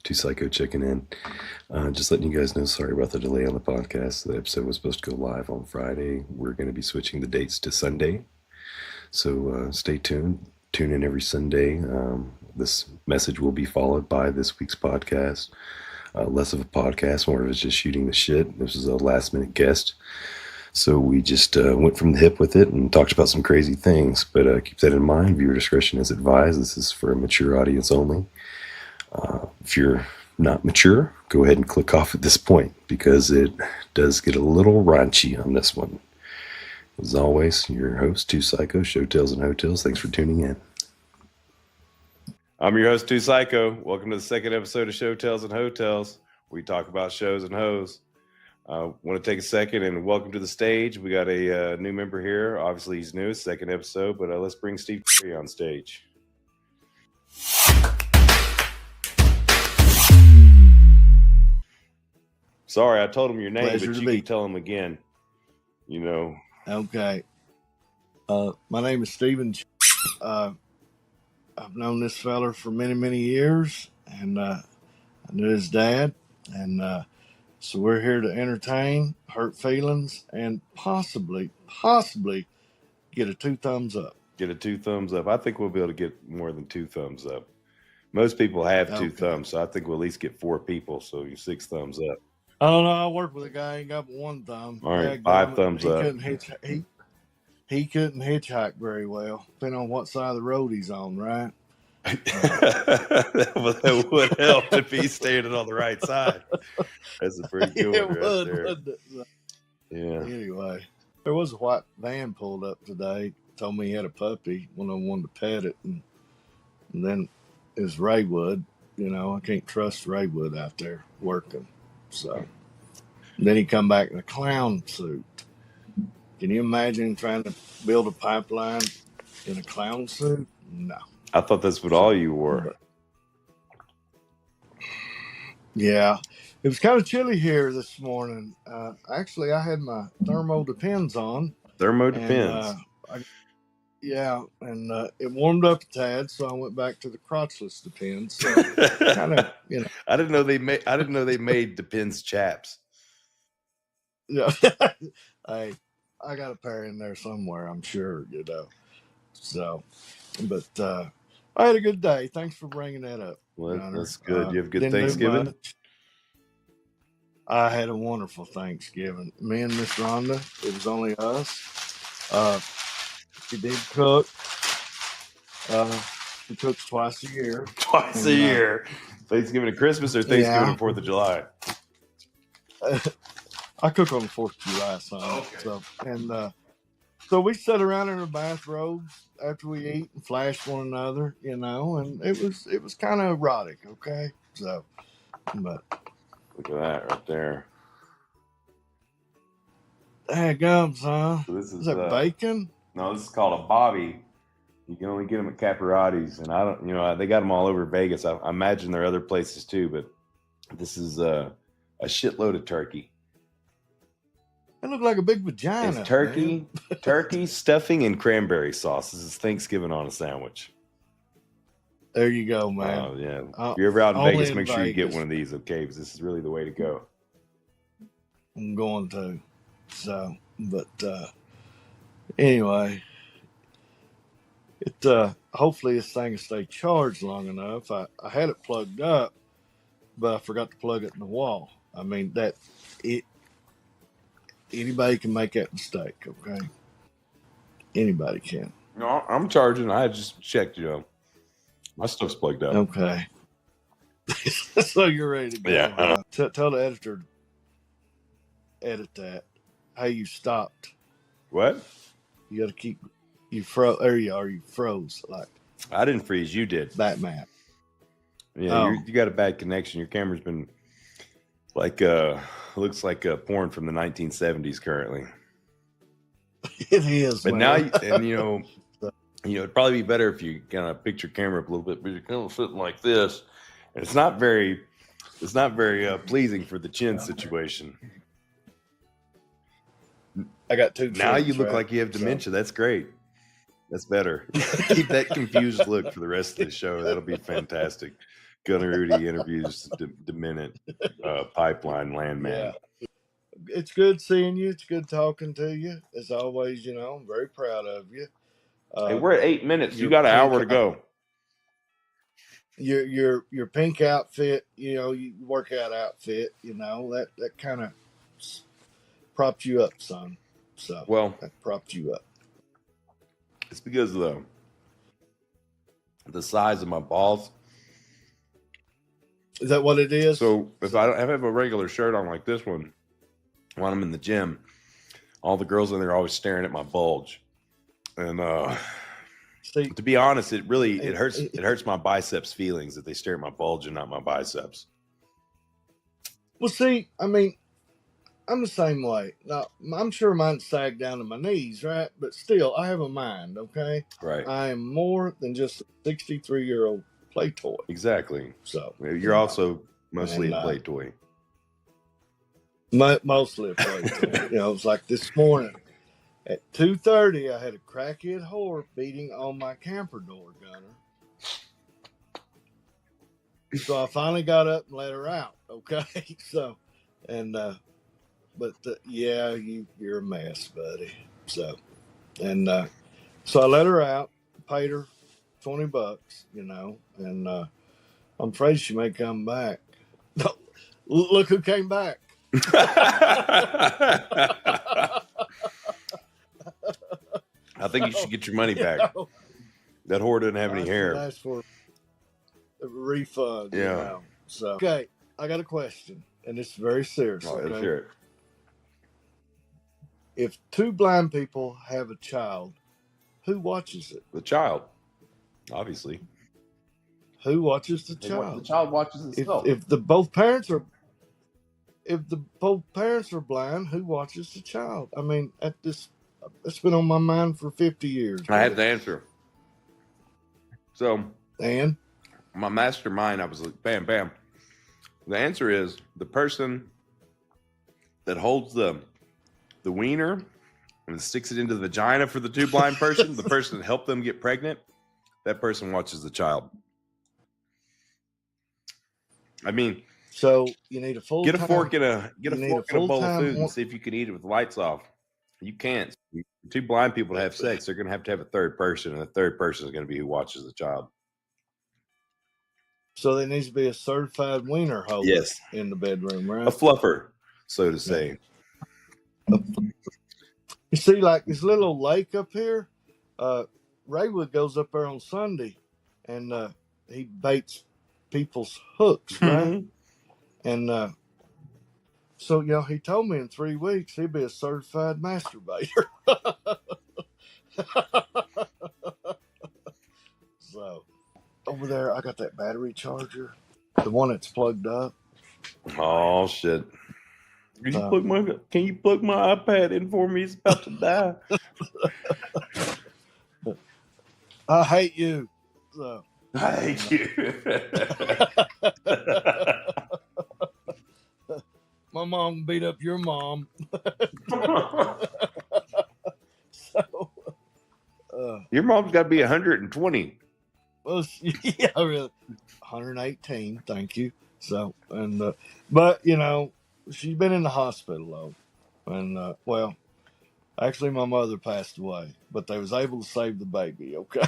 Too Psycho checking in. Just letting you guys know, sorry about the delay on the podcast. The episode was supposed to go live on Friday. We're going to be switching the dates to Sunday. So stay tuned. Tune in every Sunday. This message will be followed by this week's podcast. Less of a podcast, more of it's just shooting the shit. This is a last minute guest. So we just went from the hip with it and talked about some crazy things. But keep that in mind. Viewer discretion is advised. This is for a mature audience only. If you're not mature, go ahead and click off at this point because it does get a little raunchy on this one. As always, your host, Too Psycho, ShowTales and Hotels. Thanks for tuning in. I'm your host, Too Psycho. Welcome to the second episode of ShowTales and Hotels. We talk about shows and hoes. Want to take a second and welcome to the stage. We got a new member here. Obviously, he's new, second episode, but let's bring Steve on stage. Sorry, I told him your name, Pleasure but you can tell him again. You know. Okay. My name is Steven. I've known this feller for many, many years, and I knew his dad. And so we're here to entertain, hurt feelings, and possibly get a 2 thumbs up. Get a 2 thumbs up. I think we'll be able to get more than 2 thumbs up. Most people have 2 thumbs, so I think we'll at least get 4 people, so 6 thumbs up. I don't know. I work with a guy who ain't got but 1 thumb. All right, 5 thumbs up. He couldn't hitchhike very well, depending on what side of the road he's on, right? That would help if he's standing on the right side. That's a pretty good one right there. Wouldn't it? Yeah. Anyway, there was a white van pulled up today. Told me he had a puppy when I wanted to pet it, and then it was Raywood. You know, I can't trust Raywood out there working. So then he come back in a clown suit. Can you imagine trying to build a pipeline in a clown suit? No. I thought that's what all you wore. Yeah. It was kind of chilly here this morning. Actually, I had my thermo Depends on. Thermo Depends. And it warmed up a tad, so I went back to the crotchless Depends. So kind of, you know. I didn't know they made Depends chaps. Yeah. Hey, I got a pair in there somewhere, I'm sure, you know. So, but I had a good day. Thanks for bringing that up. Well, that's good. You have a good Thanksgiving? I had a wonderful Thanksgiving. Me and Miss Rhonda, it was only us. She did cook. She cooks twice a year. Twice a year. Thanksgiving and Christmas or Thanksgiving and 4th of July? I cook on the 4th of July, son. Okay. So we sat around in our bathrobes after we eat and flash one another, you know, and it was kind of erotic, okay? So, but look at that right there. Daggums, huh? So this is that bacon? No, this is called a Bobby. You can only get them at Caparotti's, and I don't, you know, they got them all over Vegas. I imagine there are other places too, but this is a shitload of turkey. It looked like a big vagina. It's turkey, turkey, stuffing, and cranberry sauce. This is Thanksgiving on a sandwich. There you go, man. Oh, yeah. If you're ever out in Vegas, make sure you get one of these, okay? Because this is really the way to go. I'm going to. So, but anyway, hopefully this thing will stay charged long enough. I had it plugged up, but I forgot to plug it in the wall. I mean, anybody can make that mistake, okay? Anybody can. No, I'm charging. I just checked, you know. My stuff's plugged up. Okay. So you're ready to go. Yeah. Tell the editor to edit that. How you stopped. What? You got to keep... You froze. There you are. You froze. Like I didn't freeze. You did. Batman. Yeah, you got a bad connection. Your camera's been like... looks like porn from the 1970s currently. It is, but man. Now, you know, it'd probably be better if you kind of picked your camera up a little bit, but you're kind of sitting like this, and it's not very pleasing for the chin situation. I got 2 Now chins, you look like you have dementia. That's great. That's better. Keep that confused look for the rest of the show. That'll be fantastic. Gunner Rudy interviews Deminant pipeline landman. Yeah. It's good seeing you. It's good talking to you. As always, you know, I'm very proud of you. Hey, we're at 8 minutes. You got an hour to go. Your pink outfit, you know, your workout outfit, you know, that kind of propped you up, son. So well, that propped you up. It's because of the size of my balls. Is that what it is? So if I have a regular shirt on like this one, when I'm in the gym, all the girls in there are always staring at my bulge. And see, to be honest, it hurts my biceps feelings that they stare at my bulge and not my biceps. Well, see, I mean, I'm the same way. Now, I'm sure mine sag down to my knees, right? But still, I have a mind, okay? Right. I am more than just a 63-year-old play toy. Exactly. So you're also mostly a play toy. Mostly a play toy. You know, it was like this morning at 2:30, I had a crackhead whore beating on my camper door, Gunner. So I finally got up and let her out, okay? So, and but yeah, you're a mess, buddy. So, and so I let her out, paid her $20, you know, and I'm afraid she may come back. Look who came back. I think you should get your money back. Know, that whore doesn't have any hair. Ask for a refund. Yeah. You know? So okay, I got a question, and it's very serious. Oh, okay? Let's hear it. If two blind people have a child, who watches it? The child, obviously. Who watches the child? The child watches itself. If both parents are blind, who watches the child? I mean, it's been on my mind for 50 years. I have the answer. So, and my mastermind, I was like, bam, bam. The answer is the person that holds the wiener and sticks it into the vagina for the two blind person, the person that helped them get pregnant, that person watches the child. I mean, so you need a full get a fork in a bowl of food and see if you can eat it with the lights off. You can't. Two blind people to have sex, they're going to have a third person, and the third person is going to be who watches the child. So there needs to be a certified wiener holder. Yes. In the bedroom, right? A fluffer, so to say. You see, like this little lake up here, Raywood goes up there on Sunday, and he baits people's hooks, right? And so, you know, he told me in 3 weeks he'd be a certified masturbator. So, over there, I got that battery charger, the one that's plugged up. Oh, shit. Can you plug my iPad in for me? It's about to die. I hate you. So, I hate you. My mom beat up your mom. So, your mom's got to be 120. Well, yeah, really. 118, thank you. So, and but you know, she's been in the hospital though, and well, actually, my mother passed away, but they was able to save the baby. Okay.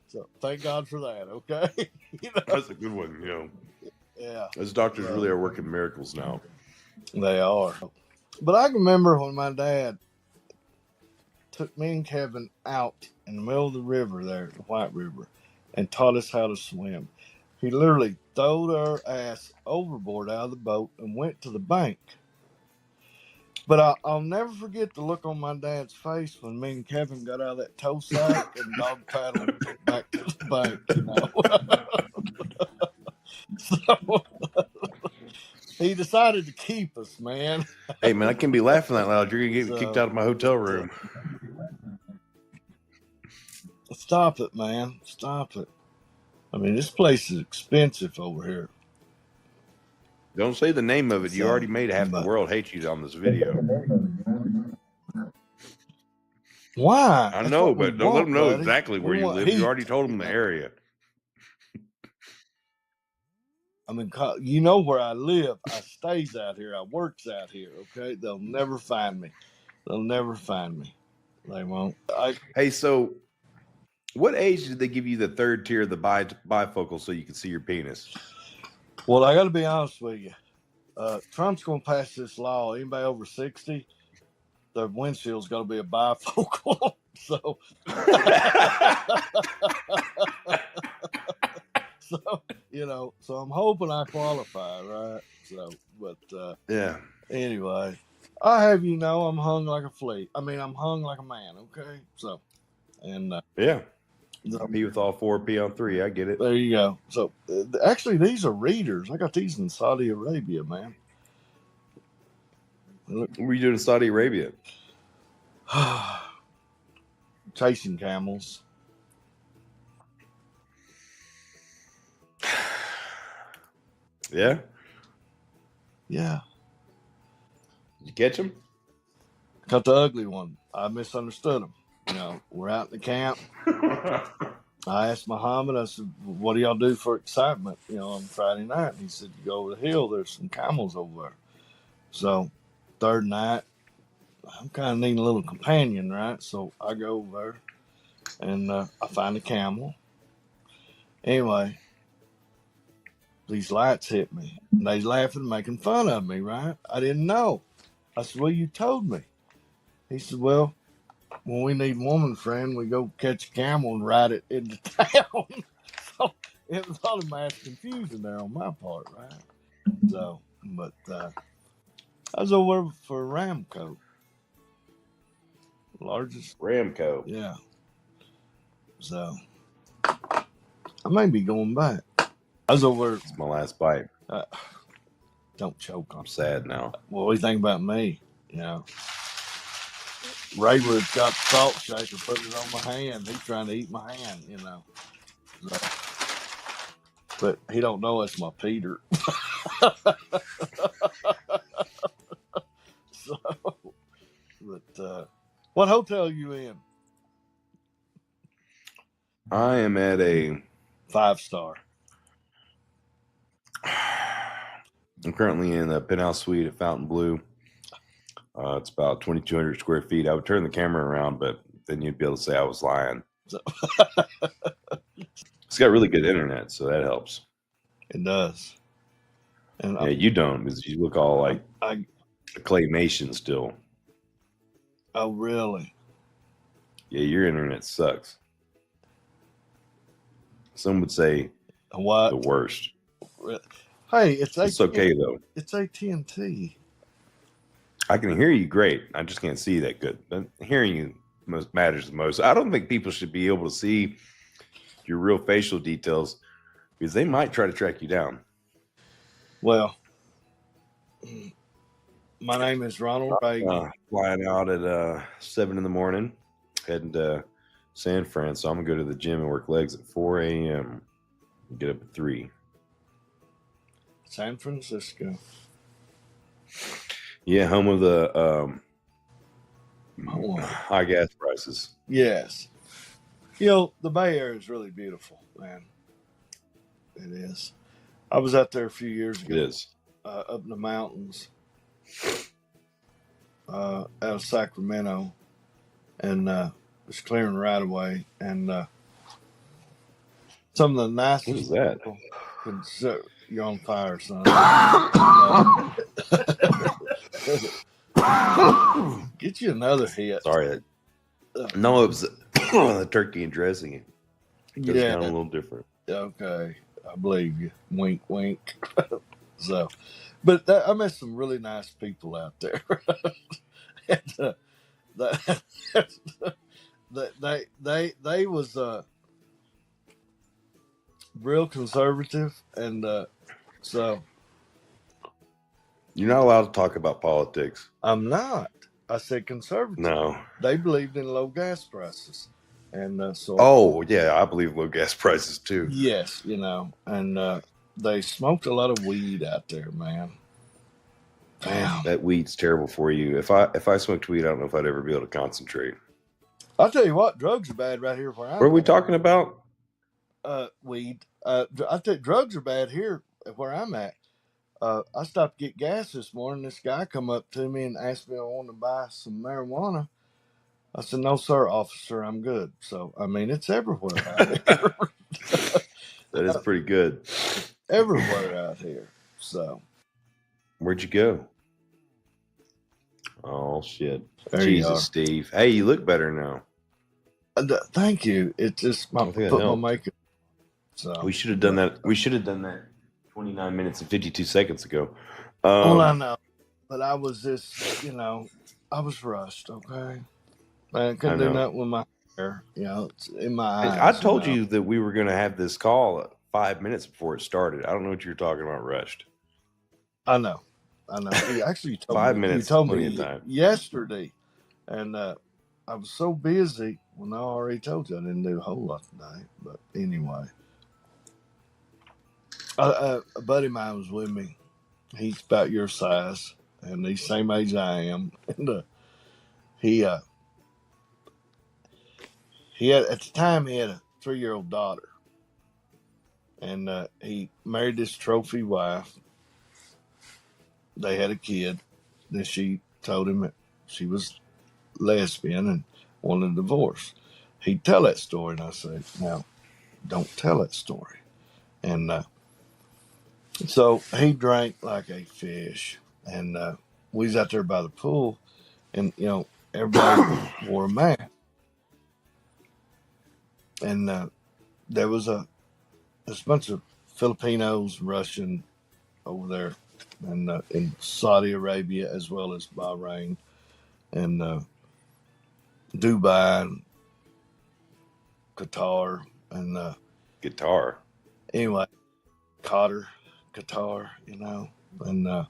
So thank God for that. Okay. You know? That's a good one. You know. Yeah. Those doctors really are working miracles now. They are. But I can remember when my dad took me and Kevin out in the middle of the river there, the White River, and taught us how to swim. He literally throwed our ass overboard out of the boat and went to the bank. But I'll never forget the look on my dad's face when me and Kevin got out of that tow sack and dog paddled back to the bank. You know? So he decided to keep us, man. Hey, man, I can't be laughing that loud. You're going to get kicked out of my hotel room. Stop it, man. Stop it. I mean, this place is expensive over here. Don't say the name of it. You already made half the world hate you on this video. Why? I That's know, what we but don't let want, them know buddy. exactly where We you want live. You heat. already told them the area. I mean, you know where I live. I stays out here. I works out here. Okay, they'll never find me. They'll never find me. They won't. Hey, so what age did they give you the third tier of the bifocal so you can see your penis? Well, I got to be honest with you. Trump's going to pass this law. Anybody over 60, their windshield's going to be a bifocal. So, so I'm hoping I qualify, right? So, but yeah. Anyway, I have I'm hung like a flea. I mean, I'm hung like a man. Okay, so and yeah. P with all four, P on three. I get it. There you go. So actually, these are readers. I got these in Saudi Arabia, man. What were you doing in Saudi Arabia? Chasing camels. Yeah. Yeah. Did you catch him? Caught the ugly one. I misunderstood him. We're out in the camp. I asked Muhammad, I said, what do y'all do for excitement, on Friday night? And he said, you go over the hill, there's some camels over there. So, third night, I'm kind of needing a little companion, right? So, I go over there, and I find a camel. Anyway, these lights hit me. And they laughing, making fun of me, right? I didn't know. I said, well, you told me. He said, well, when we need woman friend, we go catch a camel and ride it into town. So it was all a mass confusion there on my part, right? So, but I was over for Ramco. Largest. Ramco. Yeah. So I may be going back. I was over. It's my last bite. Don't choke on. I'm sad now. Well, what do you think about me? Raywood's got the salt shaker, put it on my hand. He's trying to eat my hand, So, but he don't know it's my Peter. So, but what hotel are you in? I am at a 5-star. I'm currently in a penthouse suite at Fountain Blue. It's about 2,200 square feet. I would turn the camera around, but then you'd be able to say I was lying. So. It's got really good internet, so that helps. It does. And yeah, you don't, because you look all like claymation still. Oh, really? Yeah, your internet sucks. Some would say what? The worst. Hey, it's okay though. It's AT&T. I can hear you great. I just can't see that good. But hearing you matters the most. I don't think people should be able to see your real facial details because they might try to track you down. Well, my name is Ronald Reagan. Flying out at 7 in the morning, heading to San Fran. So I'm going to go to the gym and work legs at 4 a.m. Get up at 3. San Francisco. Yeah, home of the high gas prices. Yes. The Bay Area is really beautiful, man. It is. I was out there a few years ago. It is. Up in the mountains out of Sacramento, and was clearing right away. And some of the nicest. What is that? You're on fire, son. Get you another hit. Sorry. No, it was the turkey and dressing. It goes down a little different. Okay. I believe you. Wink, wink. So, but I met some really nice people out there. And, they was real conservative, and so you're not allowed to talk about politics. I'm not. I said conservative. No, they believed in low gas prices, and so. Oh yeah, I believe low gas prices too. Yes, and they smoked a lot of weed out there, man. Damn. That weed's terrible for you. If I smoked weed, I don't know if I'd ever be able to concentrate. I'll tell you what, drugs are bad right here where I'm What are we at. talking about? Weed. I think drugs are bad here where I'm at. I stopped to get gas this morning. This guy come up to me and asked me if I wanted to buy some marijuana. I said, "No, sir, officer, I'm good." So, I mean, it's everywhere out here. That is pretty good. Everywhere out here. So, Where'd you go? Oh shit! there you Jesus, are. Steve. Hey, you look better now. Thank you. It just I think that put my helped. makeup. So, We should have done that. We should have done that 29 minutes and 52 seconds ago. Well, I know, but I was just, I was rushed. Okay, I couldn't do know. nothing with my hair. It's in my eyes. I told you that we were going to have this call 5 minutes before it started. I don't know what you're talking about, rushed. I know. Actually, you told 5 me. minutes, You told plenty me of time. yesterday, and I was so busy. Well, I already told you I didn't do a whole lot today. But anyway, a buddy of mine was with me. He's about your size, and he's same age I am. And he had at the time he had a 3-year-old daughter, and he married this trophy wife. They had a kid. Then she told him that she was lesbian and wanted a divorce. He'd tell that story, and I said, "Now, don't tell that story." And so he drank like a fish, and we was out there by the pool, and everybody wore a mask, and there was a bunch of Filipinos, Russian over there, and in Saudi Arabia as well as Bahrain and Dubai and Qatar and Guitar. Anyway, Qatar, and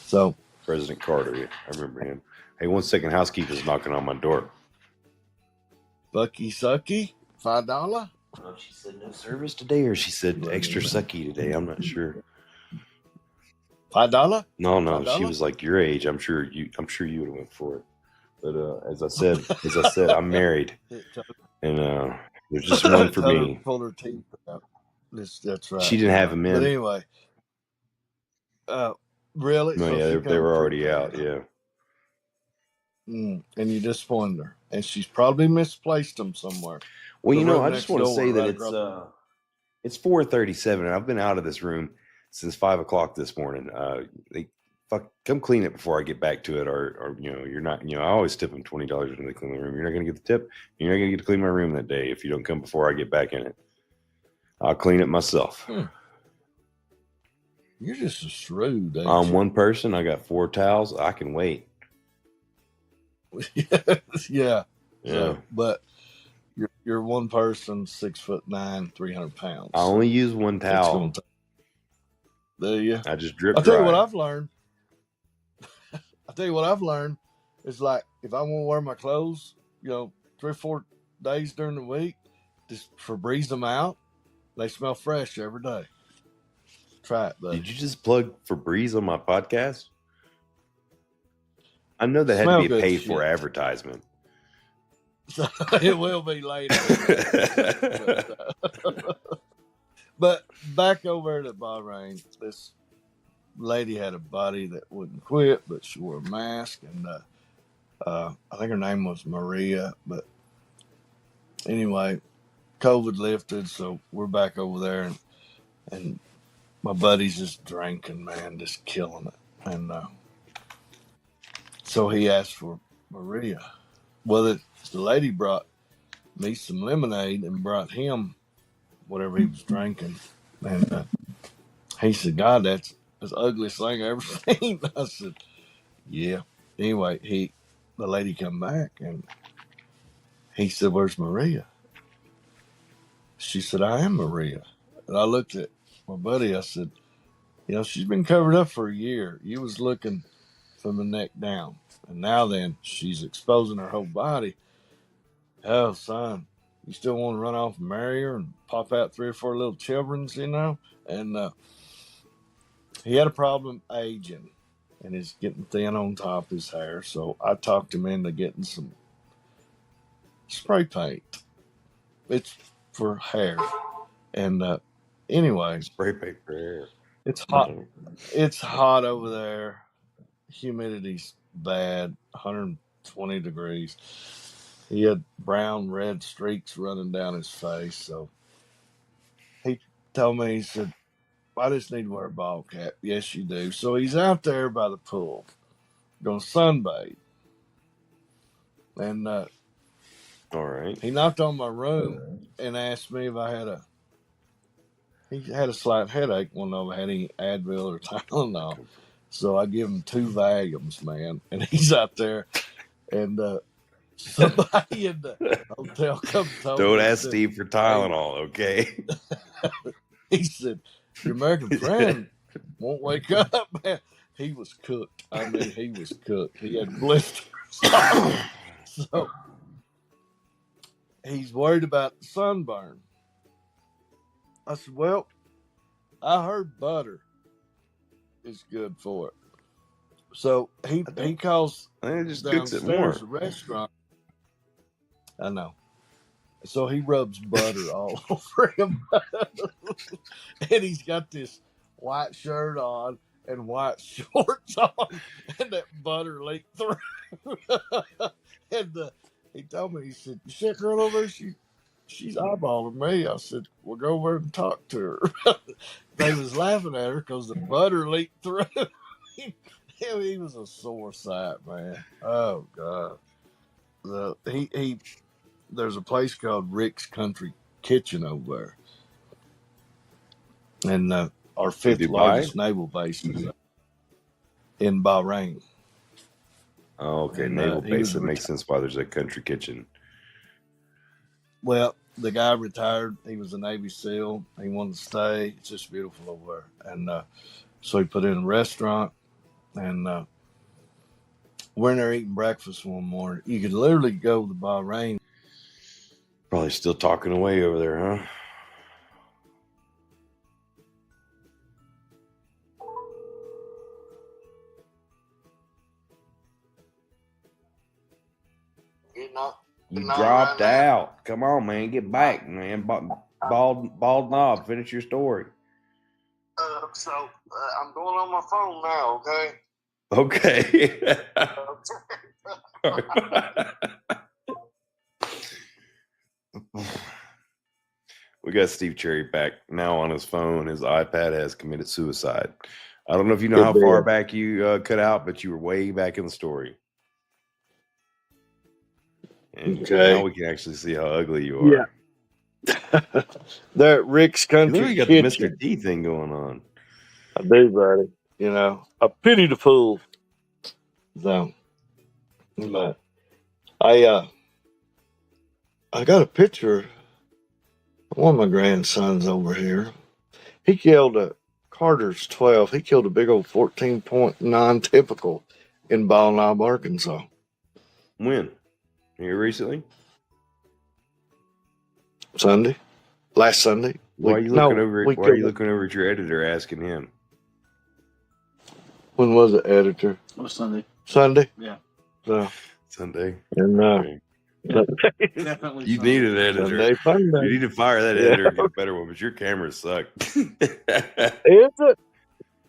so President Carter. Yeah, I remember him. Hey, 1 second. Housekeeper's knocking on my door. Bucky Sucky, $5. She said no service today, or she said extra sucky today. I'm not sure. $5? No, $5? she was like your age. I'm sure you would have went for it. But as I said, I'm married, and there's just one for me. Pulled her teeth out. That's right. She didn't have them in. But anyway, really? No, So yeah, they were already out. Yeah. And you disappointed her, and she's probably misplaced them somewhere. Well, I just want to say that it's 4:37, and I've been out of this room since 5:00 this morning. Come clean it before I get back to it, or you're not. I always tip them $20 when they clean the room. You're not going to get the tip. You're not going to get to clean my room that day if you don't come before I get back in it. I'll clean it myself. You're just a shrewd. I'm one person. I got 4 towels. I can wait. Yeah. Yeah. But you're one person, 6'9", 300 pounds. I only use one towel. Do you? I just drip. I'll tell you what I've learned. Is like if I want to wear my clothes, 3 or 4 days during the week, just Febreze them out. They smell fresh every day. Try it, buddy. Did you just plug Febreze on my podcast? I know that had to be a paid-for advertisement. It will be later. But back over at Bahrain, this lady had a body that wouldn't quit, but she wore a mask, and I think her name was Maria. But anyway, COVID lifted, so we're back over there, and my buddy's just drinking, man, just killing it. And so he asked for Maria. Well, the lady brought me some lemonade and brought him whatever he was drinking. And he said, "God, that's the ugliest thing I ever seen." I said, "Yeah." Anyway, the lady come back, and he said, "Where's Maria?" She said, "I am Maria." And I looked at my buddy. I said, "She's been covered up for a year. You was looking from the neck down. And now then, she's exposing her whole body. Oh, son, you still want to run off and marry her and pop out 3 or 4 little children's, And he had a problem aging, and he's getting thin on top of his hair. So I talked him into getting some spray paint. It's for hair. And anyways, Spray paint for hair. it's hot. It's hot over there. Humidity's bad, 120 degrees. He had brown, red streaks running down his face. So he told me, he said, I just need to wear a ball cap. Yes, you do. So he's out there by the pool, going to sunbathe. And All right. he knocked on my room and asked me if I had he had a slight headache. One of them had any Advil or Tylenol. So I give him 2 Valiums, man. And he's out there. And somebody in the hotel come told me. Don't ask Steve for Tylenol, okay? He said, your American friend won't wake up, man. He was cooked. I mean, he was cooked. He had blisters. So he's worried about sunburn. I said, well, I heard butter is good for it. So he calls I think it just cooks it more. downstairs a restaurant. I know. So he rubs butter all over him. And he's got this white shirt on and white shorts on, and that butter leaked through. And he told me, he said, you see that girl over there? She's eyeballing me. I said, well, go over and talk to her. They was laughing at her because the butter leaked through. He was a sore sight, man. Oh, God. There's a place called Rick's Country Kitchen over there. And our 5th largest naval base is in Bahrain. Oh, okay. And, Naval he base. was It makes sense why there's a country kitchen. Well, the guy retired. He was a Navy SEAL. He wanted to stay. It's just beautiful over there. And so he put in a restaurant. And we're in there eating breakfast one morning. You could literally go to Bahrain. Probably still talking away over there, huh? You dropped out. Come on, man. Get back, man. Bald knob. Finish your story. So I'm going on my phone now, okay? Okay. We got Steve Cherry back now on his phone. His iPad has committed suicide. I don't know if you know how far back you cut out, but you were way back in the story. And now we can actually see how ugly you are. Yeah. They're at Rick's Country You got Kitchen. the Mr. D thing going on. I do, buddy. You know, I pity the fool. So, but I got a picture of one of my grandsons over here. He killed Carter's 12. He killed a big old 14.9 typical in Ball Knob, Arkansas. When? Here recently? Sunday. Last Sunday. Why are you looking over at your editor asking him? When was it, editor? It was Sunday. Sunday? Yeah. So, Sunday. and Definitely You Sunday. need an editor. Sunday. You need to fire that editor and get a better one, but your cameras suck. Is it?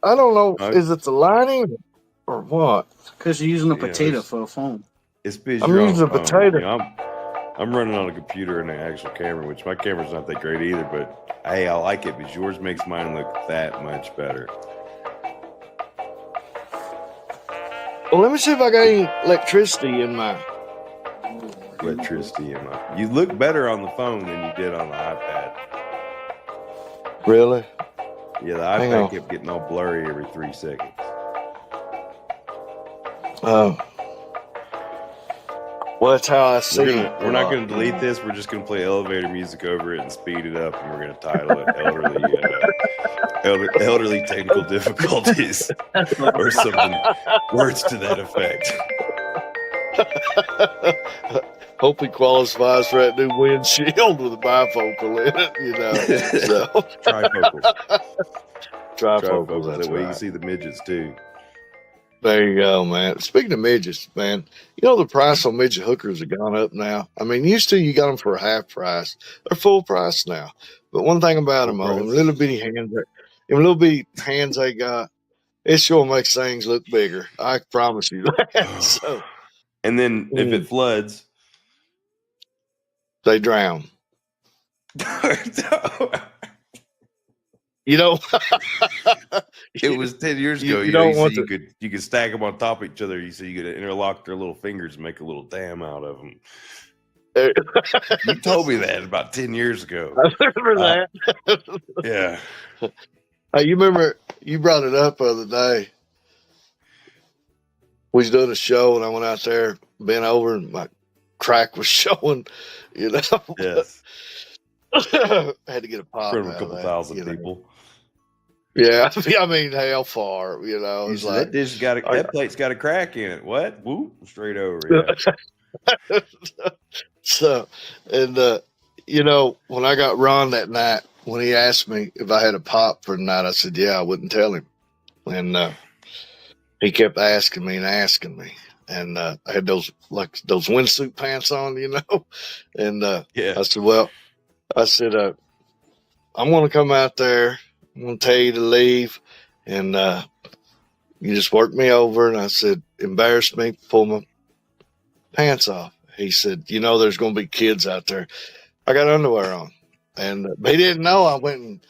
I don't know. Is it the lighting or what? Because you're using a Yeah, potato it's- for a phone. It's because I'm you're on using a phone. potato. You know, I'm running on a computer and an actual camera, which my camera's not that great either, but hey, I like it because yours makes mine look that much better. Well, let me see if I got any electricity in my. Electricity in my. You look better on the phone than you did on the iPad. Really? Yeah, the Hang iPad on. kept getting all blurry every 3 seconds. Oh. Well, that's how I see it. We're not going to delete this. We're just going to play elevator music over it and speed it up, and we're going to title it elderly technical difficulties or something, words to that effect. Hope he qualifies for that new windshield with a bifocal in it, you know. So. Trifocals. Trifocals, that's That way you right. can see the midgets too. There you go, man. Speaking of midgets, man, you know the price on midget hookers have gone up now. I mean, used to you got them for half price. They're full price now. But one thing about Full them, oh, them price. little bitty hands, them little bitty hands they got, it sure makes things look bigger. I promise you that. So And then if it floods, they drown. You know, it was 10 years ago. You You know, don't you want said to. you could stack them on top of each other. You said you could interlock their little fingers and make a little dam out of them. You told me that about 10 years ago. I remember that. Yeah. Hey, you remember you brought it up the other day. We was doing a show and I went out there, bent over, and my crack was showing. You know, Yes. I had to get a pop In front of a out couple that, thousand you know. people. Yeah, I mean, how far? You know, You it's said, like that dish got that plate's got a crack in it. What? Whoop! Straight over. Yeah. so, and you know, when I got Ron that night, when he asked me if I had a pop for the night, I said, yeah, I wouldn't tell him. And he kept asking me and asking me. And I had those windsuit pants on, you know. And Yeah. I said, well, I'm going to come out there. I'm going to tell you to leave. And you just work me over. And I said, embarrass me, pull my pants off. He said, you know, there's going to be kids out there. I got underwear on. And he didn't know I went and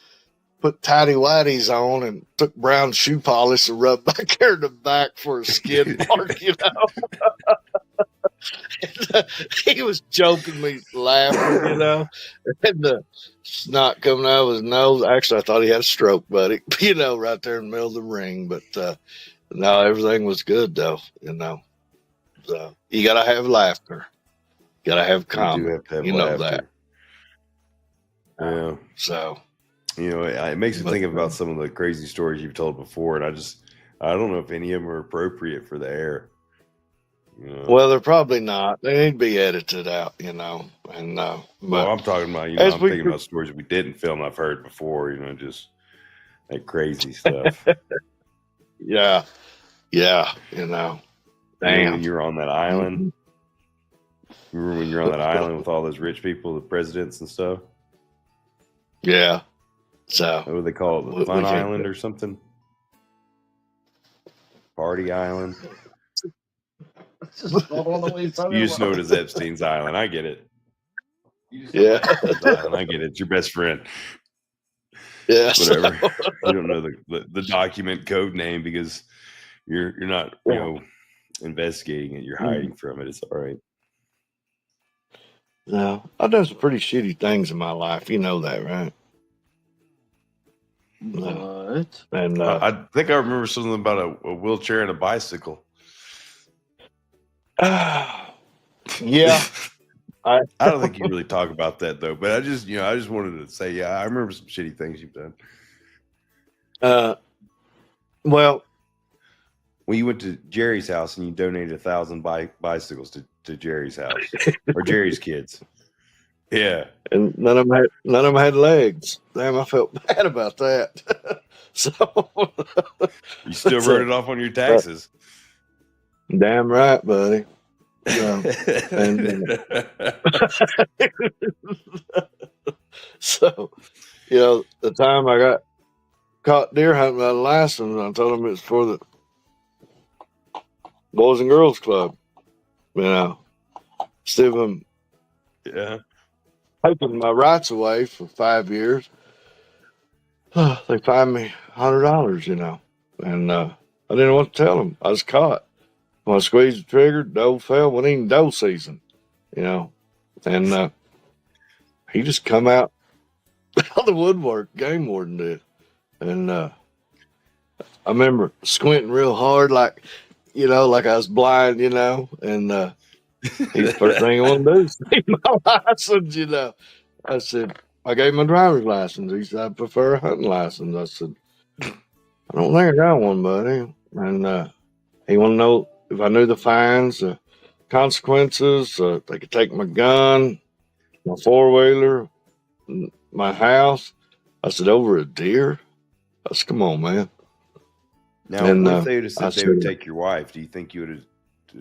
put tidy whities on and took brown shoe polish and rubbed back there in the back for a skid mark, you know. And, he was joking me, laughing, you know. And the snot coming out of his nose. Actually, I thought he had a stroke, buddy, you know, right there in the middle of the ring. But no, everything was good, though, you know. So you got to have laughter. You got to have comedy. You do have to have you laughter. know that. Yeah. So. You know, it makes me think about some of the crazy stories you've told before, and I don't know if any of them are appropriate for the air. You know? Well, they're probably not. They need to be edited out, you know. And but well, I'm talking about, you know, I'm thinking about stories we didn't film. I've heard before, you know, just like crazy stuff. yeah, you know. Damn. You know, when you're on that island. Remember when you're on that island with all those rich people, the presidents and stuff? Yeah. So what do they call it? The Fun Island or something? Party Island? You just know it as Epstein's Island. I get it. Yeah. I get it. It's your best friend. Yeah. Whatever. You don't know the document code name because you're not, you know, investigating it. You're hiding from it. It's all right. No, I've done some pretty shitty things in my life. You know that, right? What? And I think I remember something about a wheelchair and a bicycle. yeah. I don't think you really talk about that though, but I just wanted to say, yeah, I remember some shitty things you've done. Well, when you went to Jerry's house and you donated 1,000 bicycles to Jerry's house or Jerry's kids. Yeah. And none of them had legs. Damn, I felt bad about that. So you still wrote it off on your taxes. Damn right, buddy. And so, you know, the time I got caught deer hunting without a license, I told them it was for the Boys and Girls Club. You know, instead of them taking my rights away for 5 years, they fined me $100, you know, and I didn't know what to tell them. I was caught. When I squeezed the trigger, doe fell. Wasn't even doe season, you know, and he just come out of the woodwork. Game warden did, and I remember squinting real hard, like, you know, like I was blind, you know, and he's the first thing I want to do is see my license, you know. I said, I gave him my driver's license. He said, I prefer a hunting license. I said, I don't think I got one, buddy. And he wanted to know if I knew the fines, the consequences. They could take my gun, my four-wheeler, my house. I said, over a deer? I said, come on, man. Now, And what if they would have I said they said, would take your wife? Do you think you would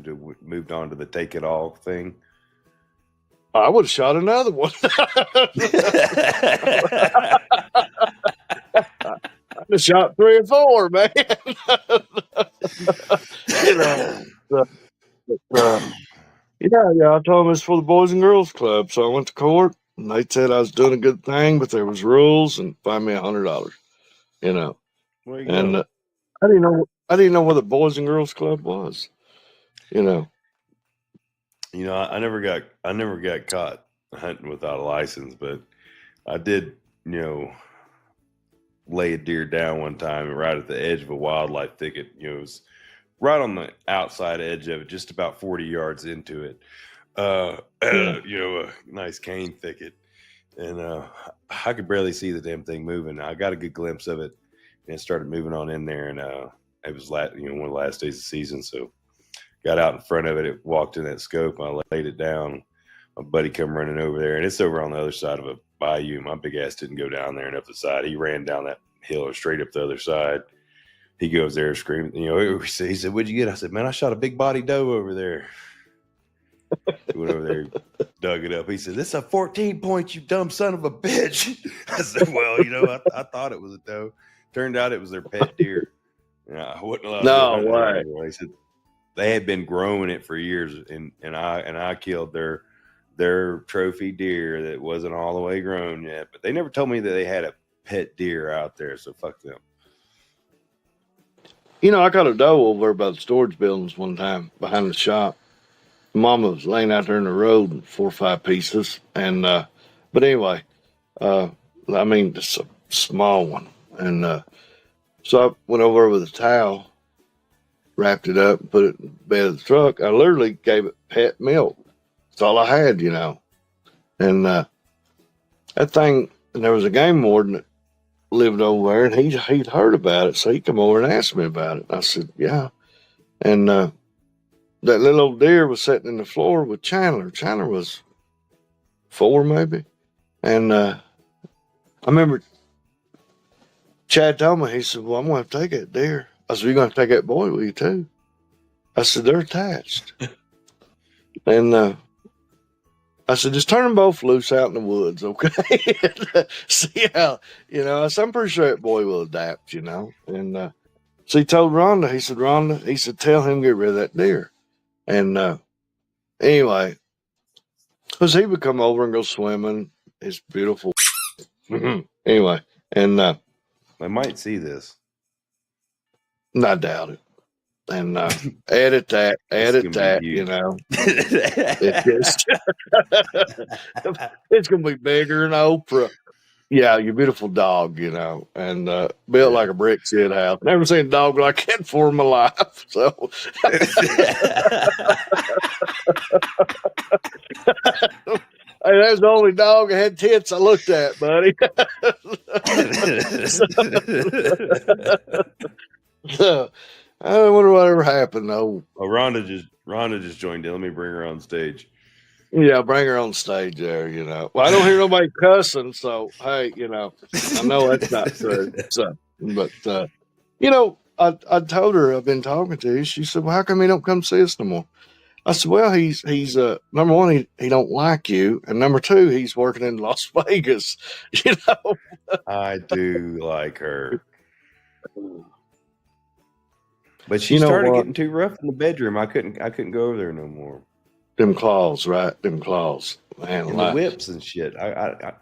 have moved on to the take it all thing? I would have shot another one. I just shot 3 or 4, man. You know. Yeah. I told them it's for the Boys and Girls Club. So I went to court, and they said I was doing a good thing, but there was rules, and fined me $100. You know, There you and go. I didn't know what the Boys and Girls Club was. You know. I never got caught hunting without a license, but I did, lay a deer down one time right at the edge of a wildlife thicket. It was right on the outside edge of it, just about 40 yards into it. A nice cane thicket. And I could barely see the damn thing moving. I got a good glimpse of it and it started moving on in there. And it was one of the last days of the season. So got out in front of it. It walked in that scope. I laid it down. My buddy come running over there, and it's over on the other side of a bayou. My big ass didn't go down there and up the side. He ran down that hill or straight up the other side. He goes there screaming. He said, "What'd you get?" I said, "Man, I shot a big body doe over there." He went over there, dug it up. He said, "This is a 14 point, you dumb son of a bitch." I said, "Well, I thought it was a doe. Turned out it was their pet deer. I wasn't allowed to go hunt it anymore." He said they had been growing it for years, and I killed their trophy deer that wasn't all the way grown yet. But they never told me that they had a pet deer out there, so fuck them. I got a doe over by the storage buildings one time behind the shop. Mama was laying out there in the road in 4 or 5 pieces. And, but anyway, just a small one. And, so I went over with a towel, wrapped it up, and put it in the bed of the truck. I literally gave it pet milk. That's all I had, And, that thing, and there was a game warden that lived over there, and he'd heard about it. So he come over and asked me about it. I said, yeah. And, that little old deer was sitting in the floor with Chandler. Chandler was 4 maybe. And I remember Chad told me, he said, "Well, I'm going to take that deer." I said, "You're going to take that boy with you too?" I said, "They're attached." And I said, "Just turn them both loose out in the woods, okay?" See how, I said, "I'm pretty sure that boy will adapt, And so he told Rhonda, he said, "Rhonda," "tell him to get rid of that deer." And anyway, because he would come over and go swimming. It's beautiful. Anyway, and I might see this. I doubt it. And edit that, It's going to be bigger than Oprah. Yeah, your beautiful dog, and built like a brick shit house. Never seen a dog like that before in my life. So, hey, that's the only dog that had tits I looked at, buddy. So, I wonder whatever happened though. Oh, Rhonda just joined in. Let me bring her on stage. Yeah, bring her on stage there, Well, I don't hear nobody cussing, so hey, I know that's not true. So, but I told her I've been talking to you. She said, "Well, how come he don't come see us no more?" I said, "Well, he's number one, he don't like you, and number two, he's working in Las Vegas." I do like her, but she started getting too rough in the bedroom. I couldn't go over there no more. Them claws, right? Them claws, man. And the whips and shit. I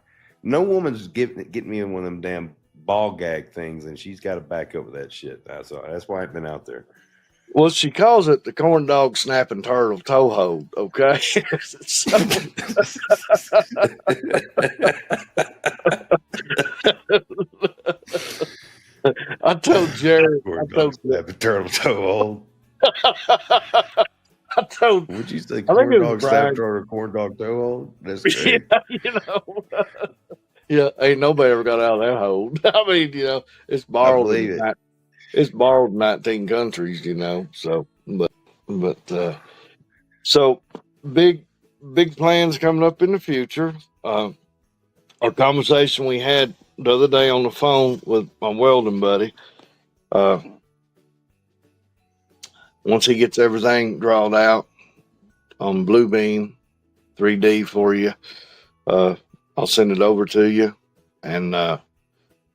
no woman's getting me in one of them damn ball gag things, and she's got to back up with that shit. That's why I've been out there. Well, she calls it the corn dog snapping turtle toe hold. Okay. I told Jared. Snapping turtle toe hold. Would you say corn dog snap turtle, corn dog toe hold? That's great. Yeah, yeah, ain't nobody ever got out of that hold. I mean, it's borrowed. It's borrowed in 19 countries, So, but so big plans coming up in the future. Our conversation we had the other day on the phone with my welding buddy. once he gets everything drawn out on Bluebeam 3D for you, I'll send it over to you and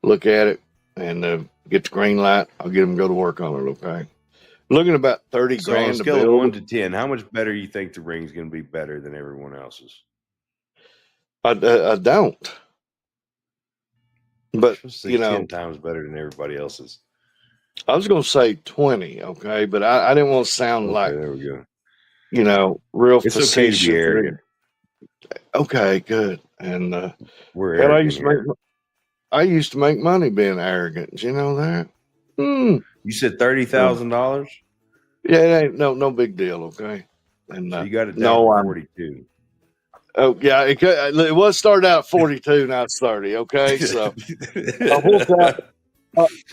look at it and get the green light. I'll get him to go to work on it. Okay. Looking at about 30 So on a grand to scale of build. 1 to 10, how much better you think the ring's going to be better than everyone else's? I don't. But, Let's say you know, 10 times better than everybody else's. I was going to say 20, okay? But I didn't want to sound like, there we go. you know, real It's facetious. okay to be arrogant. Okay, good. And We're hell, arrogant I used to make money being arrogant. Did you know that? You said $30,000? Yeah, it ain't no big deal, okay? And So you got it down to 42. Oh yeah, it was started out at 42, now it's 30. Okay, so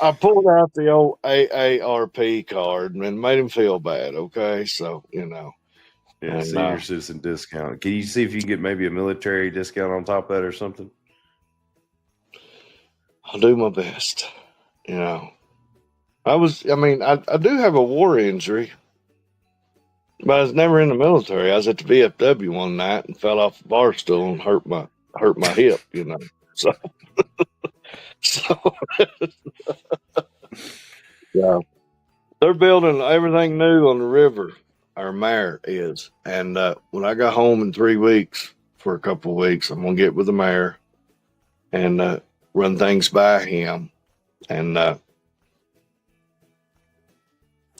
I pulled out the old AARP card and made him feel bad. Okay, so you know, Yeah, and, senior citizen discount. Can you see if you can get maybe a military discount on top of that or something? I'll do my best. You know, I do have a war injury, but I was never in the military. I was at the VFW one night and fell off a bar stool and hurt my hip. You know, so yeah, they're building everything new on the river. Our mayor is, and when I got home in 3 weeks for a couple of weeks, I'm gonna get with the mayor and run things by him, and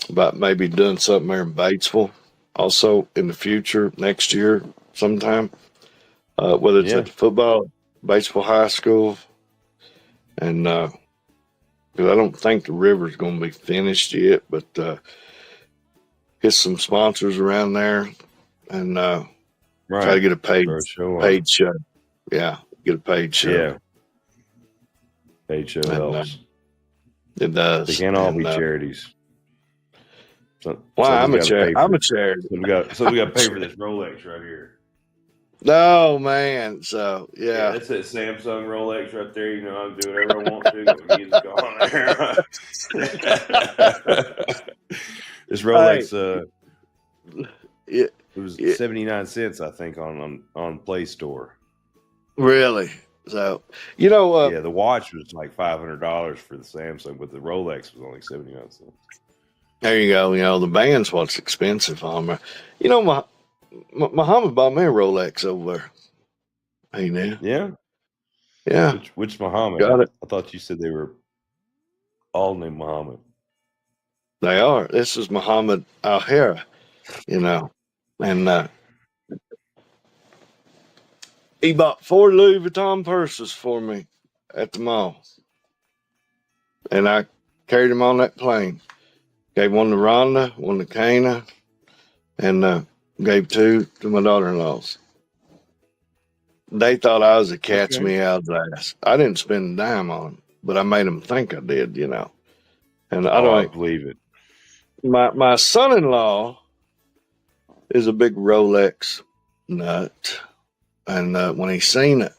about maybe doing something there in Batesville also in the future next year sometime, whether it's at the football Batesville High School, and because I don't think the river's going to be finished yet, but get some sponsors around there and try to get a paid show. Yeah, get a paid show. Yeah, paid show helps. It does. They can't all be charities. I'm a charity. So we got to pay for this Rolex right here. Oh man, so yeah, that's that Samsung Rolex right there. You know, I do whatever I want to. Got music on there. This Rolex, it was 79 cents, I think, on Play Store. Really? So you know, the watch was like $500 for the Samsung, but the Rolex was only 79 cents. There you go. You know, the band's what's expensive on me. You know, Muhammad bought me a Rolex over there. Hey, now. Yeah? Yeah. Which Muhammad? Got it. I thought you said they were all named Muhammad. They are. This is Muhammad Al-Hira, you know. And he bought 4 Louis Vuitton purses for me at the mall. And I carried them on that plane. Gave one to Rhonda, one to Kana, and gave 2 to my daughter-in-laws. They thought I was a catch me out of ass. I didn't spend a dime on them, but I made them think I did, you know. And I believe it. My son-in-law is a big Rolex nut, and when he seen it,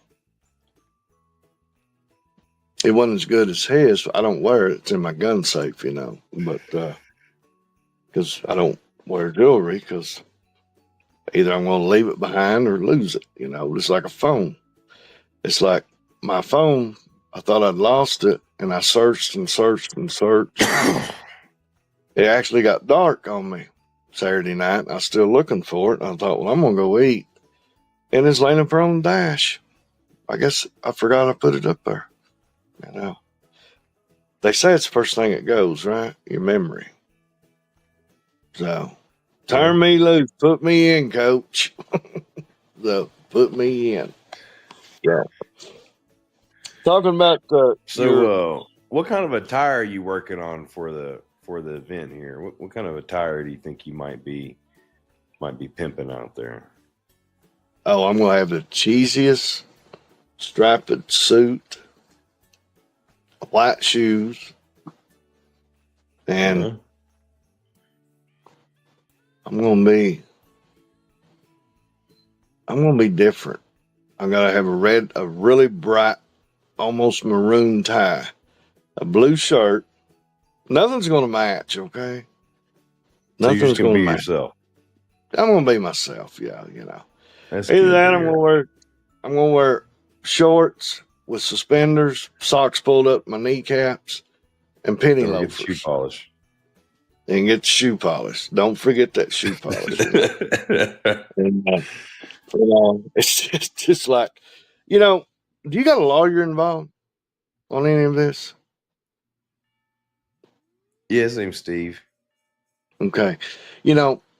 it wasn't as good as his. I don't wear it; it's in my gun safe, you know. But because I don't wear jewelry, because either I'm going to leave it behind or lose it. You know, it's like a phone. It's like my phone. I thought I'd lost it, and I searched and searched and searched. It actually got dark on me Saturday night. I was still looking for it. And I thought, well, I'm going to go eat. And it's laying up there on the dash. I guess I forgot I put it up there. You know, they say it's the first thing that goes, right? Your memory. So, turn me loose. Put me in, coach. So, put me in. Yeah. Talking about what kind of attire are you working on for the event here? What kind of attire do you think you might be pimping out there? Oh, I'm gonna have the cheesiest strapped suit, white shoes, and I'm gonna be different. I'm gonna have a really bright, almost maroon tie, a blue shirt. Nothing's gonna match, okay? So you're just Nothing's gonna going be to matter. yourself. I'm going to be myself. Yeah, That's Either good. that, I'm going to wear shorts with suspenders, socks pulled up my kneecaps, and penny Don't forget the shoe loafers. polish. And get the shoe polish. Don't forget that shoe polish. And it's just like, do you got a lawyer involved on any of this? Yeah, his name's Steve. Okay.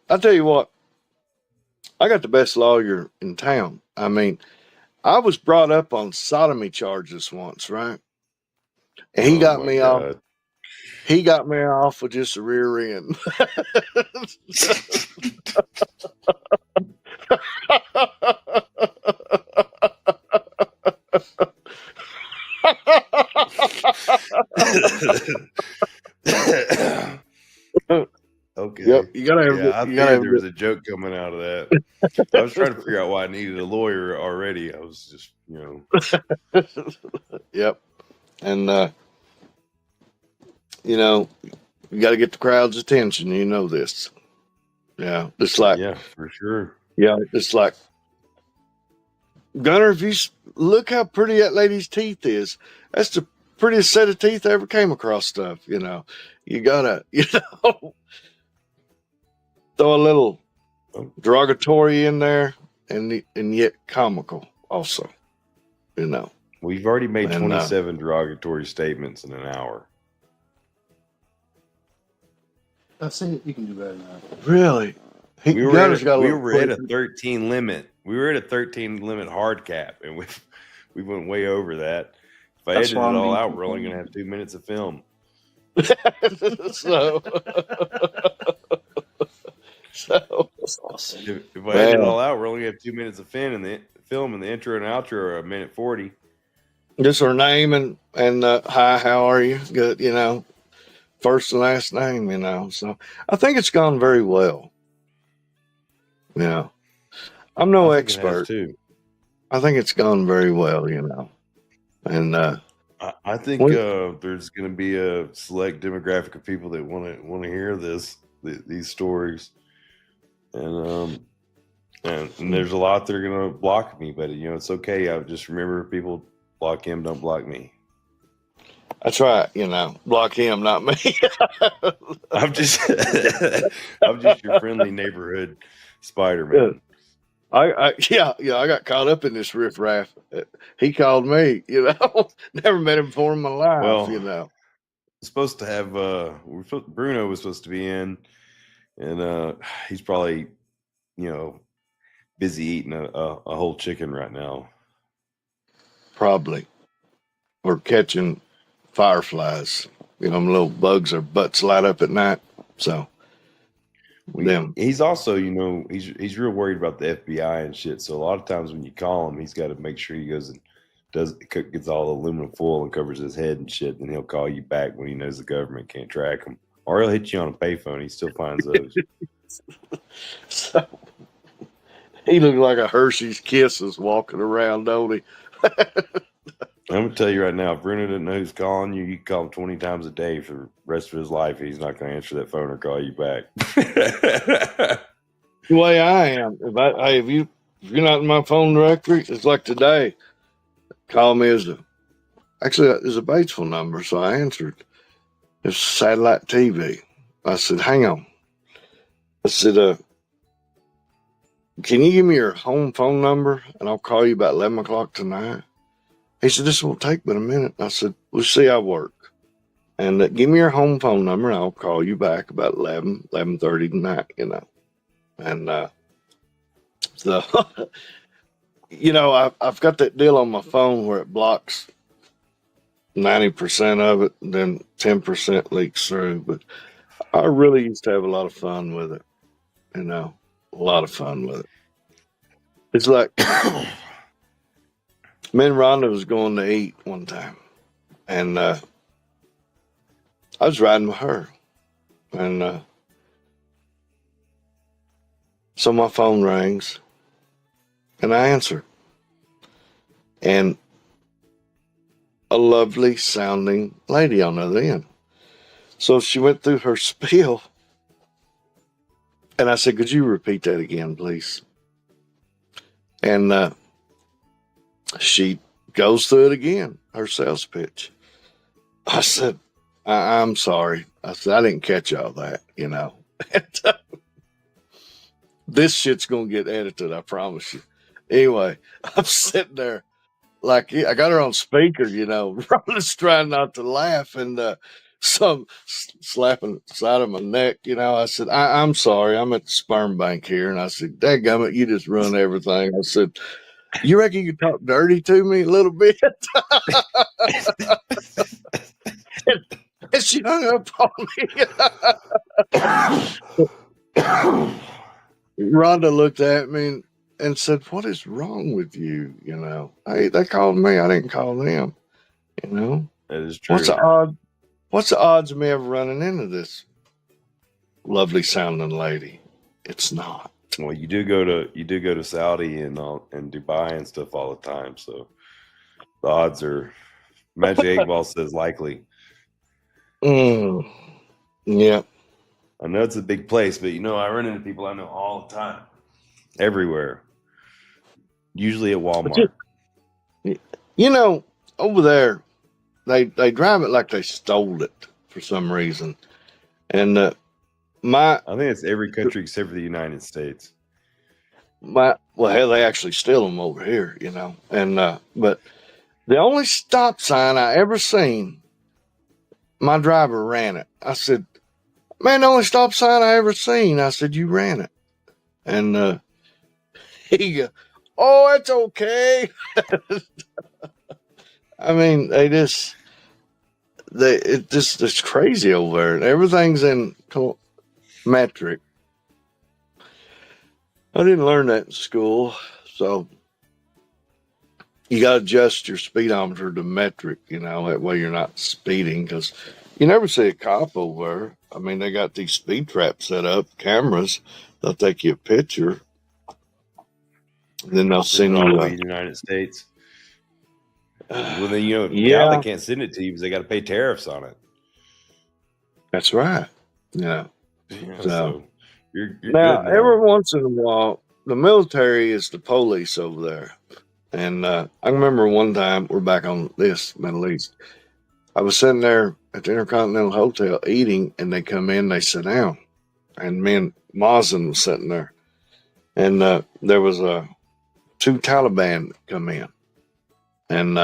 I'll tell you what, I got the best lawyer in town. I mean, I was brought up on sodomy charges once, right? And he Oh got my me off. god. He got me off with just a rear end. Okay. Yep, you gotta have. Yeah, I You gotta figured have. there was a joke coming out of that. I was trying to figure out why I needed a lawyer already. I was just, Yep, and you got to get the crowd's attention. You know this. Yeah, it's like yeah, for sure. it's like Gunner. If you look how pretty that lady's teeth is, that's the prettiest set of teeth I ever came across. Stuff. You gotta throw a little derogatory in there, and yet comical also. We've already made And, 27 derogatory statements in an hour. I see you can do better than that. Really, We were Gunner's at, got a we little were at a quick- 13 limit. We were at a 13 limit hard cap, and we went way over that. If I That's edit it why I'm all being out, we're only contained. going to have 2 minutes of film. so That's awesome. If I edit it Well. all out, we're only going to have 2 minutes of film, and the intro and outro are a minute 40. just her name and hi, how are you? Good, first and last name, So I think it's gone very well. Yeah, I'm no I think it has expert. too. I think it's gone very well, and I think What- there's going to be a select demographic of people that want to hear these stories, and there's a lot that are going to block me, but it's okay. I just remember people block him, don't block me. that's right. Block him, not me. I'm just your friendly neighborhood Spider-Man. I got caught up in this riffraff. He called me, never met him before in my life, Well, Supposed to have Bruno was supposed to be in, and he's probably busy eating a whole chicken right now. Probably, or catching fireflies. Them little bugs, their butts light up at night. So them. He's also he's real worried about the FBI and shit. So a lot of times when you call him, he's got to make sure he goes and gets all the aluminum foil and covers his head and shit. Then he'll call you back when he knows the government can't track him, or he'll hit you on a payphone. He still finds those. So he looked like a Hershey's Kisses walking around, don't he? I'm gonna tell you right now, if Bruno didn't know who's calling you, you can call him 20 times a day for the rest of his life. He's not gonna answer that phone or call you back. The way I am, if you're not in my phone directory, it's like today. Call me as actually there's a Batesville number, so I answered. It's satellite TV. I said, "Hang on." I said, "Can you give me your home phone number and I'll call you about 11 o'clock tonight?" He said, "This won't take but a minute." I said, "We'll see how I work. And give me your home phone number and I'll call you back about 11:30 tonight, And so, I've got that deal on my phone where it blocks 90% of it, and then 10% leaks through. But I really used to have a lot of fun with it, a lot of fun with it. It's like me and Rhonda was going to eat one time, and I was riding with her, and so my phone rings, and I answer, and a lovely sounding lady on the other end. So she went through her spiel, And I said, could you repeat that again, please? And she goes through it again, her sales pitch. I said, I'm sorry. I said, I didn't catch all that, you know. This shit's going to get edited, I promise you. Anyway, I'm sitting there like, I got her on speaker, you know, Rhonda's trying not to laugh and some slapping the side of my neck, you know. I said, I'm sorry, I'm at the sperm bank here. And I said, dadgummit, you just ruined everything. I said, you reckon you can talk dirty to me a little bit? And she hung up on me. Rhonda looked at me and said, what is wrong with you? You know, hey, they called me. I didn't call them. You know, That is true. What's the odds of me ever running into this lovely sounding lady? It's not. Well, you do go to Saudi and Dubai and stuff all the time, so the odds are. Magic 8 Ball says likely. Yeah. I know it's a big place, but you know, I run into people I know all the time, everywhere. Usually at Walmart. You know, over there, they drive it like they stole it for some reason, and I think it's every country except for the United States. Well, hell, they actually steal them over here, you know. And but the only stop sign I ever seen, my driver ran it. I said, man, the only stop sign I ever seen. I said, you ran it. And he go, oh, it's okay. I mean, it's crazy over there. Everything's in metric. I didn't learn that in school, so you got to adjust your speedometer to metric, you know, that way you're not speeding, because you never see a cop over there. I mean, they got these speed traps set up, cameras, they'll take you a picture, and then they'll send you the United States. Well, then, you know, now they can't send it to you because they got to pay tariffs on it. That's right. Yeah. So you're now, good now. Every once in a while, the military is the police over there. And I remember one time, we're back on this Middle East. I was sitting there at the Intercontinental Hotel eating, and they come in, they sit down. And me and Mazen was sitting there. And there was two Taliban that come in. And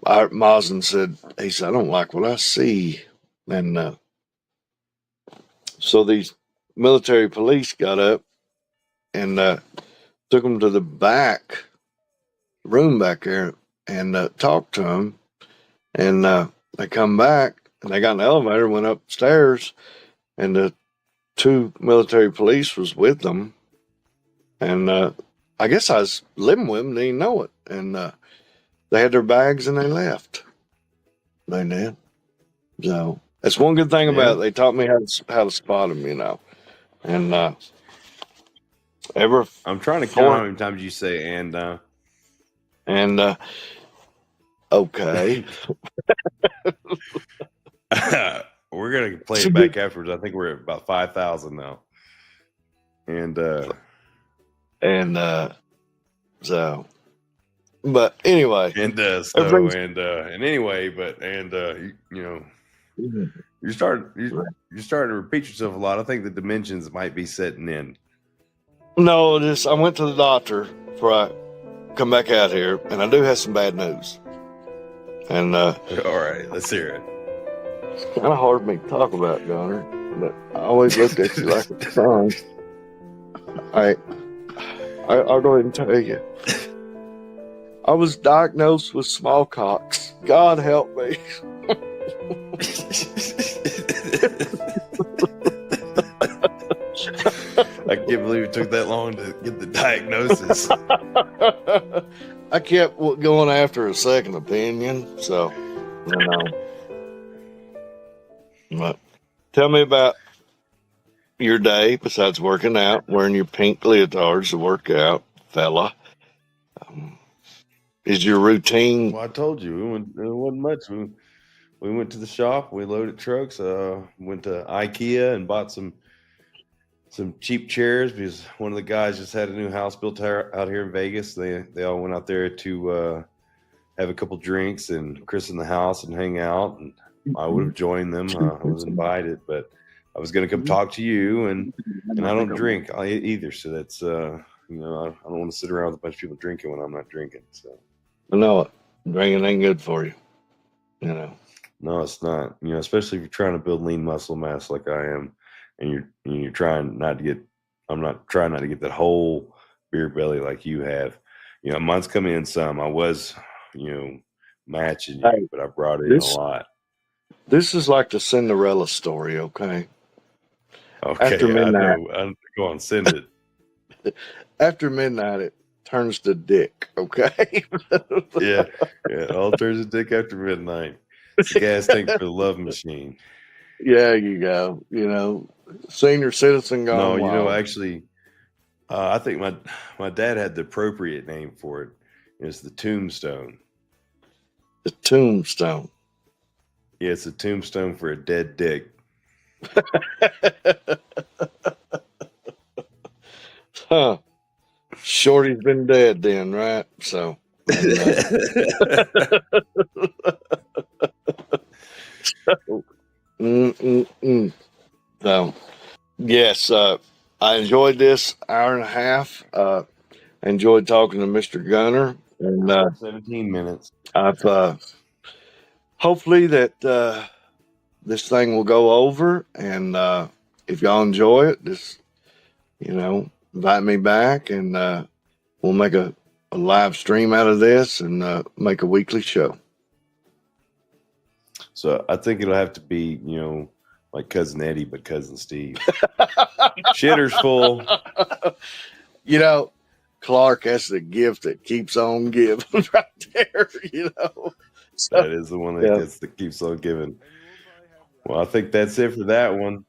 Mazen said, he said, I don't like what I see. And so these military police got up and took them to the back room back there and talked to them. And they come back and they got in the elevator, went upstairs, and the two military police was with them. And I guess I was living with them, they didn't know it. And they had their bags and they left. They did. So that's one good thing about it. They taught me how to spot them, you know. And I'm trying to count how many times you say and okay. We're gonna play it back afterwards. I think we're at about 5,000 now. And so, but anyway, you know, you're starting to repeat yourself a lot. I think the dimensions might be setting in. No, I went to the doctor before I come back out here, and I do have some bad news. And all right, let's hear it. It's kind of hard for me to talk about, Gunner, but I always looked at you like a son. I'll go ahead and tell you. I was diagnosed with smallpox. God help me. I can't believe it took that long to get the diagnosis. I kept going after a second opinion, so, you know. But tell me about your day besides working out, wearing your pink leotards to work out, fella. Is your routine? Well, I told you it wasn't much. We went to the shop. We loaded trucks. Went to IKEA and bought some some cheap chairs because one of the guys just had a new house built out here in Vegas. They all went out there to have a couple drinks and christen the house and hang out. And I would have joined them. I was invited, but I was going to come talk to you, and I don't drink either. So that's I don't want to sit around with a bunch of people drinking when I'm not drinking. So I know it. Drinking ain't good for you. No, it's not. Especially if you're trying to build lean muscle mass like I am, and you're trying not to get. I'm not trying not to get that whole beer belly like you have. Mine's coming in some. I was, matching you, but I brought it in a lot. This is like the Cinderella story, okay? Okay, After midnight, I know. Go on, send it. After midnight, it turns to dick, okay? Yeah, it all turns to dick after midnight. It's the gas tank for the love machine. Yeah, you go. Senior citizen gone wild. Actually, I think my dad had the appropriate name for it. It's the tombstone. The tombstone. Yeah, it's a tombstone for a dead dick. Huh. Shorty's been dead then, right? So. So, yes, I enjoyed this hour and a half. I enjoyed talking to Mr. Gunner, and 17 minutes. I've hopefully that this thing will go over, and if y'all enjoy it, just invite me back, and we'll make a live stream out of this and make a weekly show. So I think it'll have to be, like Cousin Eddie, but Cousin Steve. Shitter's full. Clark has the gift that keeps on giving right there, So, that is the one that keeps on giving. Well, I think that's it for that one.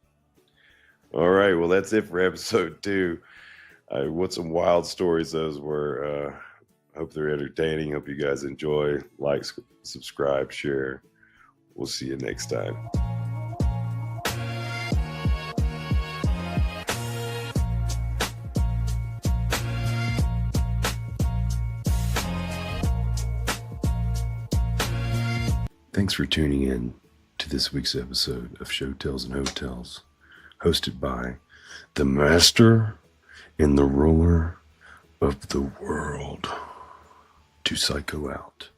All right. Well, that's it for episode 2. What some wild stories those were. Hope they're entertaining. Hope you guys enjoy. Like, subscribe, share. We'll see you next time. Thanks for tuning in to this week's episode of ShowTales and Hotels, hosted by the master and the ruler of the world. To Sycho out.